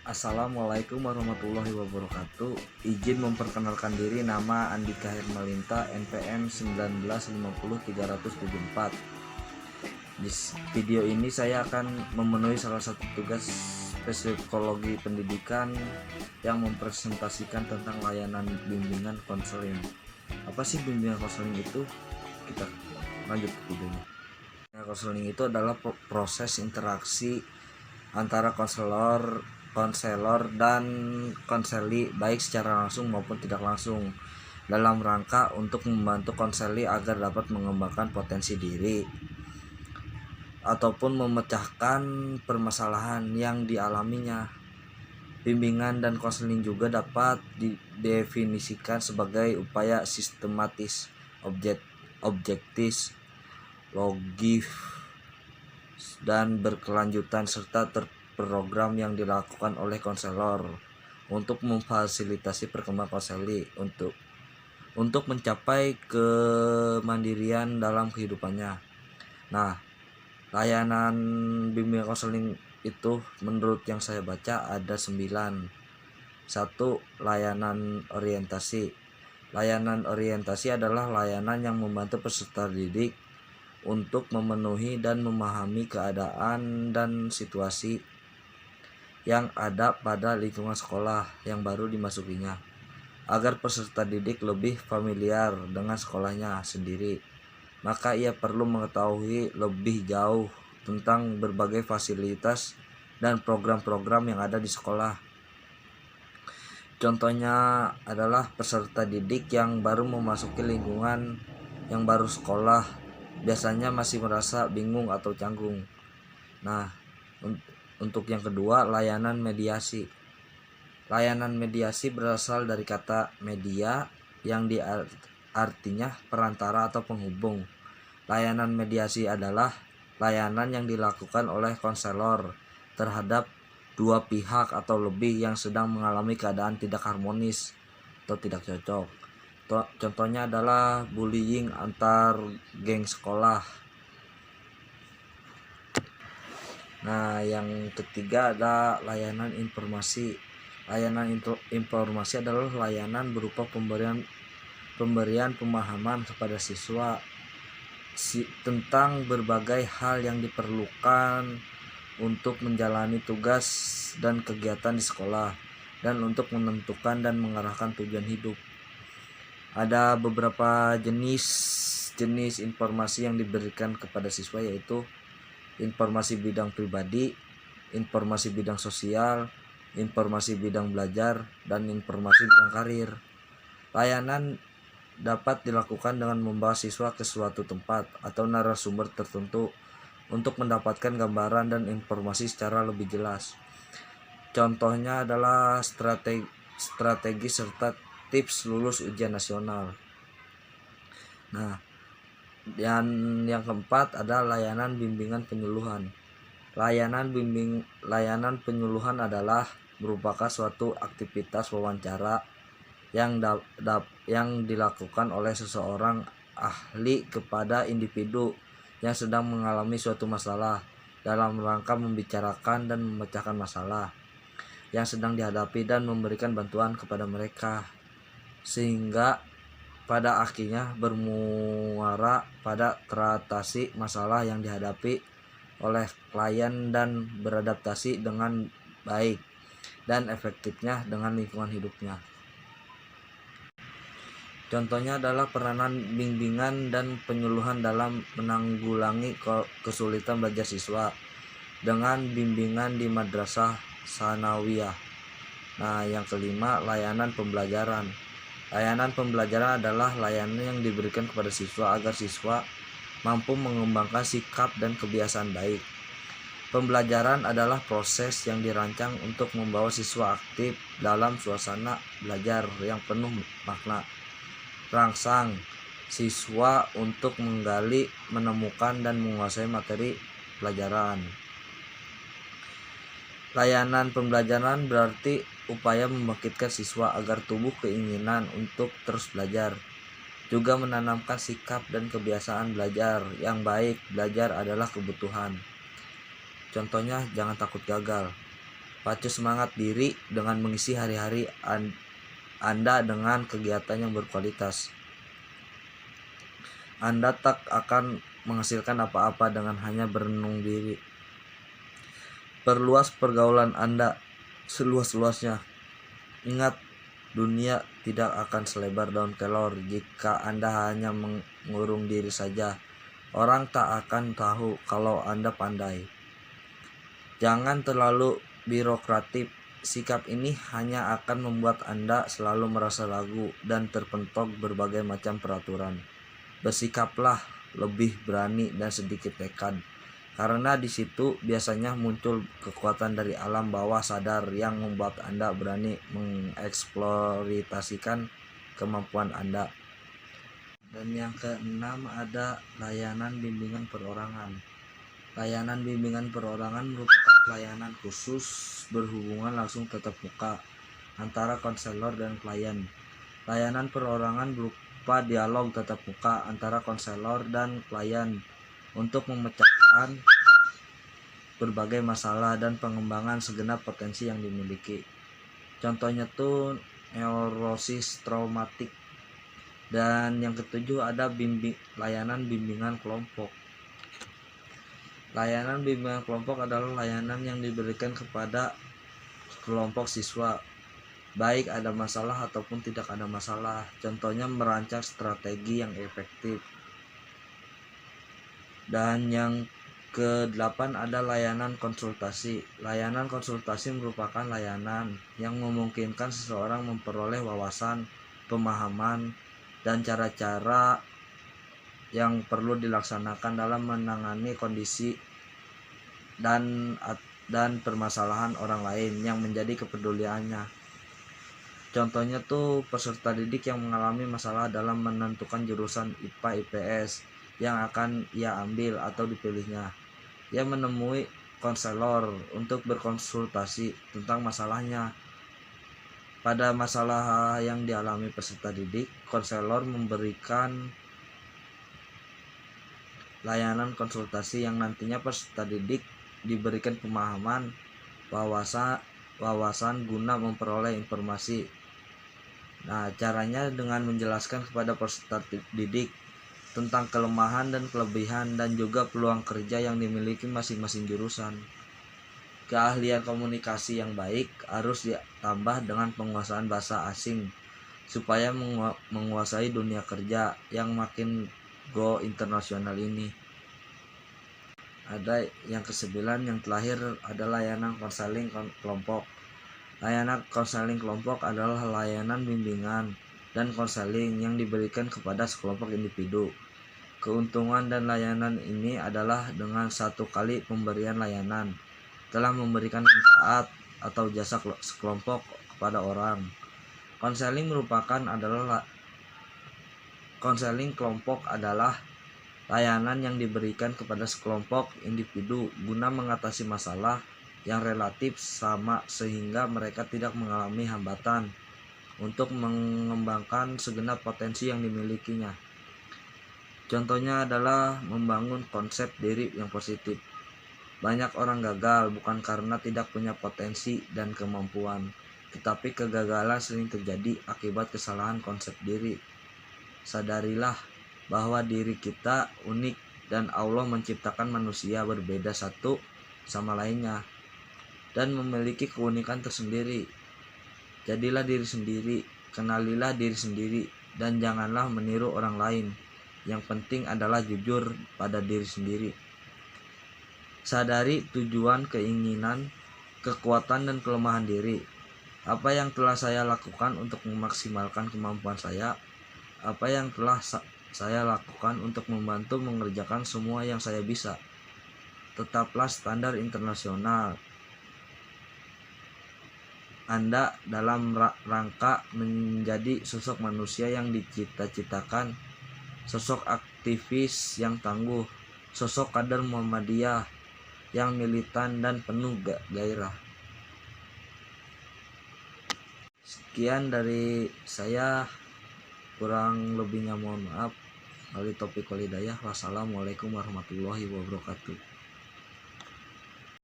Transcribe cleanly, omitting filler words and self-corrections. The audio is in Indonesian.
Assalamualaikum warahmatullahi wabarakatuh. Izin memperkenalkan diri, nama Andika Hermalinta, NPM 1950374. Di video ini saya akan memenuhi salah satu tugas psikologi pendidikan yang mempresentasikan tentang layanan bimbingan konseling. Apa sih bimbingan konseling itu? Kita lanjut ke videonya. Konseling itu adalah proses interaksi antara konselor dan konseli, baik secara langsung maupun tidak langsung, dalam rangka untuk membantu konseli agar dapat mengembangkan potensi diri ataupun memecahkan permasalahan yang dialaminya. Bimbingan dan konseling juga dapat didefinisikan sebagai upaya sistematis, objektif, logis, dan berkelanjutan serta terprogram yang dilakukan oleh konselor untuk memfasilitasi perkembangan konseli untuk mencapai kemandirian dalam kehidupannya. Nah, layanan bimbingan konseling itu menurut yang saya baca ada 9. 1. Layanan orientasi. Layanan orientasi adalah layanan yang membantu peserta didik untuk memenuhi dan memahami keadaan dan situasi yang ada pada lingkungan sekolah yang baru dimasukinya, agar peserta didik lebih familiar dengan sekolahnya sendiri. Maka ia perlu mengetahui lebih jauh tentang berbagai fasilitas dan program-program yang ada di sekolah. Contohnya adalah peserta didik yang baru memasuki lingkungan yang baru sekolah biasanya masih merasa bingung atau canggung. Nah, untuk yang kedua, layanan mediasi. Layanan mediasi berasal dari kata media yang artinya perantara atau penghubung. Layanan mediasi adalah layanan yang dilakukan oleh konselor terhadap dua pihak atau lebih yang sedang mengalami keadaan tidak harmonis atau tidak cocok. Contohnya adalah bullying antar geng sekolah. Nah, yang ketiga ada layanan informasi. Layanan informasi adalah layanan berupa pemberian pemahaman kepada siswa tentang berbagai hal yang diperlukan untuk menjalani tugas dan kegiatan di sekolah dan untuk menentukan dan mengarahkan tujuan hidup. Ada beberapa jenis informasi yang diberikan kepada siswa, yaitu informasi bidang pribadi, informasi bidang sosial, informasi bidang belajar, dan informasi bidang karir. Layanan dapat dilakukan dengan membawa siswa ke suatu tempat atau narasumber tertentu untuk mendapatkan gambaran dan informasi secara lebih jelas. Contohnya adalah strategi serta tips lulus ujian nasional. Nah, dan yang keempat ada layanan bimbingan penyuluhan. Layanan penyuluhan adalah merupakan suatu aktivitas wawancara yang dilakukan oleh seseorang ahli kepada individu yang sedang mengalami suatu masalah dalam rangka membicarakan dan memecahkan masalah yang sedang dihadapi dan memberikan bantuan kepada mereka, sehingga pada akhirnya bermuara pada teratasi masalah yang dihadapi oleh klien dan beradaptasi dengan baik dan efektifnya dengan lingkungan hidupnya. Contohnya adalah peranan bimbingan dan penyuluhan dalam menanggulangi kesulitan belajar siswa dengan bimbingan di madrasah sanawiyah. Nah, yang kelima, layanan pembelajaran. Layanan pembelajaran adalah layanan yang diberikan kepada siswa agar siswa mampu mengembangkan sikap dan kebiasaan baik. Pembelajaran adalah proses yang dirancang untuk membawa siswa aktif dalam suasana belajar yang penuh makna. Rangsang siswa untuk menggali, menemukan, dan menguasai materi pelajaran. Layanan pembelajaran berarti upaya membangkitkan siswa agar tumbuh keinginan untuk terus belajar, juga menanamkan sikap dan kebiasaan belajar yang baik. Belajar adalah kebutuhan. Contohnya, jangan takut gagal. Pacu semangat diri dengan mengisi hari-hari Anda dengan kegiatan yang berkualitas. Anda tak akan menghasilkan apa-apa dengan hanya berenung diri. Perluas pergaulan Anda seluas-luasnya. Ingat, dunia tidak akan selebar daun kelor jika Anda hanya mengurung diri saja. Orang tak akan tahu kalau Anda pandai. Jangan terlalu birokratif. Sikap ini hanya akan membuat Anda selalu merasa ragu dan terpentok berbagai macam peraturan. Bersikaplah lebih berani dan sedikit tekad, karena di situ biasanya muncul kekuatan dari alam bawah sadar yang membuat Anda berani mengeksploitasikan kemampuan Anda. Dan yang keenam ada layanan bimbingan perorangan. Layanan bimbingan perorangan merupakan pelayanan khusus berhubungan langsung tatap muka antara konselor dan klien. Layanan perorangan berupa dialog tatap muka antara konselor dan klien untuk memecahkan berbagai masalah dan pengembangan segenap potensi yang dimiliki. Contohnya tuh neurosis traumatik. Dan yang ketujuh ada layanan bimbingan kelompok. Layanan bimbingan kelompok adalah layanan yang diberikan kepada kelompok siswa, baik ada masalah ataupun tidak ada masalah. Contohnya merancang strategi yang efektif. Dan yang ke-8 ada layanan konsultasi. Layanan konsultasi merupakan layanan yang memungkinkan seseorang memperoleh wawasan, pemahaman, dan cara-cara yang perlu dilaksanakan dalam menangani kondisi dan permasalahan orang lain yang menjadi kepeduliannya. Contohnya tuh peserta didik yang mengalami masalah dalam menentukan jurusan IPA IPS yang akan ia ambil atau dipilihnya. Ia menemui konselor untuk berkonsultasi tentang masalahnya. Pada masalah yang dialami peserta didik, konselor memberikan layanan konsultasi yang nantinya peserta didik diberikan pemahaman, wawasan guna memperoleh informasi. Nah, caranya dengan menjelaskan kepada peserta didik tentang kelemahan dan kelebihan dan juga peluang kerja yang dimiliki masing-masing jurusan. Keahlian komunikasi yang baik harus ditambah dengan penguasaan bahasa asing supaya menguasai dunia kerja yang makin go internasional ini. Ada yang ke-9, yang terakhir ada layanan konseling kelompok. Layanan konseling kelompok adalah layanan bimbingan dan konseling yang diberikan kepada sekelompok individu. Keuntungan dan layanan ini adalah dengan satu kali pemberian layanan telah memberikan manfaat atau jasa sekelompok kepada orang. Konseling kelompok adalah layanan yang diberikan kepada sekelompok individu guna mengatasi masalah yang relatif sama sehingga mereka tidak mengalami hambatan untuk mengembangkan segenap potensi yang dimilikinya. Contohnya adalah membangun konsep diri yang positif. Banyak orang gagal bukan karena tidak punya potensi dan kemampuan, tetapi kegagalan sering terjadi akibat kesalahan konsep diri. Sadarilah bahwa diri kita unik dan Allah menciptakan manusia berbeda satu sama lainnya dan memiliki keunikan tersendiri. Jadilah diri sendiri, kenalilah diri sendiri, dan janganlah meniru orang lain. Yang penting adalah jujur pada diri sendiri. Sadari tujuan, keinginan, kekuatan, dan kelemahan diri. Apa yang telah saya lakukan untuk memaksimalkan kemampuan saya? Apa yang telah saya lakukan untuk membantu mengerjakan semua yang saya bisa? Tetaplah standar internasional Anda dalam rangka menjadi sosok manusia yang dicita-citakan, sosok aktivis yang tangguh, sosok kader Muhammadiyah yang militan dan penuh gairah. Sekian dari saya, kurang lebihnya mohon maaf. Wali taufiq wal hidayah. Wassalamualaikum warahmatullahi wabarakatuh.